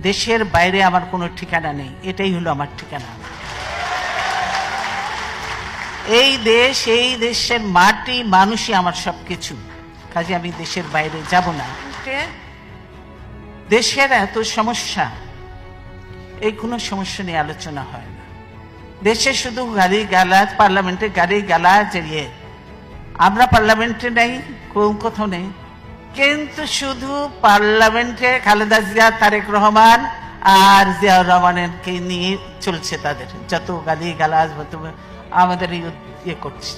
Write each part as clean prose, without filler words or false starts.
দেশের বাইরে আমার কোনো ঠিকানা নেই, এটাই হলো আমার ঠিকানা। এই দেশ, এই দেশের মাটি মানুষই আমার সবকিছু, কাজে আমি দেশের বাইরে যাব না। দেশের এত সমস্যা, এই কোনো সমস্যা নিয়ে আলোচনা হয় না। দেশে শুধু গাড়ি গালাজ, পার্লামেন্টে গাড়ি গালাজ, আমরা পার্লামেন্টে নেই, কোথাও নেই, কিন্তু শুধু পার্লামেন্টে খালেদা জিয়া, তারেক রহমান আর জিয়াউর রহমানকে নিয়ে চলছে, তাদের যত গালি গালাজ আমাদের ইয়ে করছে।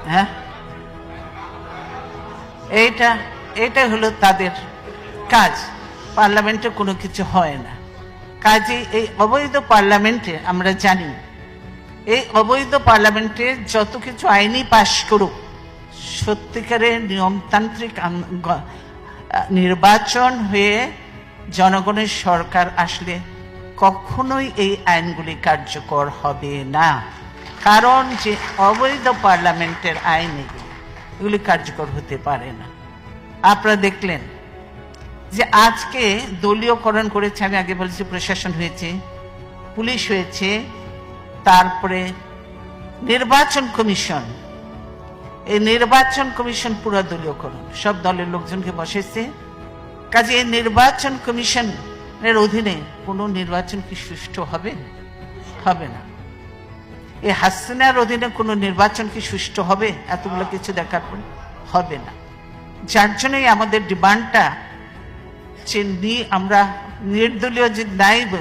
হ্যাঁ, এইটা হলো তাদের কাজ। পার্লামেন্টে কোনো কিছু হয় না। কাজে এই অবৈধ পার্লামেন্টে আমরা জানি, এই অবৈধ পার্লামেন্টে যত কিছু আইনি পাশ করুক, সত্যিকারের নিয়মতান্ত্রিক নির্বাচন হয়ে জনগণের সরকার আসলে কখনোই এই আইনগুলি কার্যকর হবে না। কারণ যে অবৈধ পার্লামেন্টের আইন এগুলি কার্যকর হতে পারে না। আপনারা দেখলেন যে আজকে দলীয়করণ করেছে, আমি আগে বলেছি প্রশাসন হয়েছে, পুলিশ হয়েছে, তারপরে নির্বাচন কমিশন। এই নির্বাচন কমিশন পুরো দলীয়করণ, সব দলের লোকজনকে বসেছে। কাজে এই নির্বাচন কমিশনের অধীনে কোনো নির্বাচন কি সুষ্ঠু হবে? হবে না। এই হাসিনার অধীনে কোনো নির্বাচন কি সুষ্ঠু হবে? এতগুলো কিছু দেখার পর হবে না। যার জন্যই আমাদের ডিমান্ডটা আমরা নির্দলীয় যে নাইব,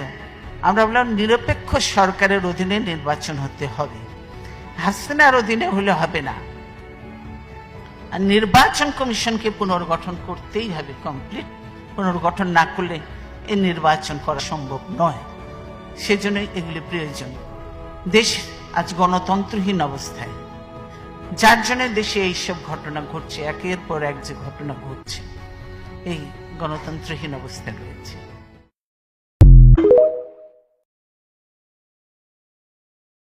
আমরা বললাম নিরপেক্ষ সরকারের অধীনে নির্বাচন হতে হবে, হাসিনার অধীনে হলে হবে না। আর নির্বাচন কমিশনকে পুনর্গঠন করতেই হবে, কমপ্লিট। পুনর্গঠন না করলে এই নির্বাচন করা সম্ভব নয়। সেজন্যই এগুলি প্রয়োজন। দেশ আজ গণতন্ত্রহীন অবস্থায়, যার জন্য দেশে এইসব ঘটনা ঘটছে, একের পর এক যে ঘটনা ঘটছে, এই গণতন্ত্রহীন অবস্থায় রয়েছে।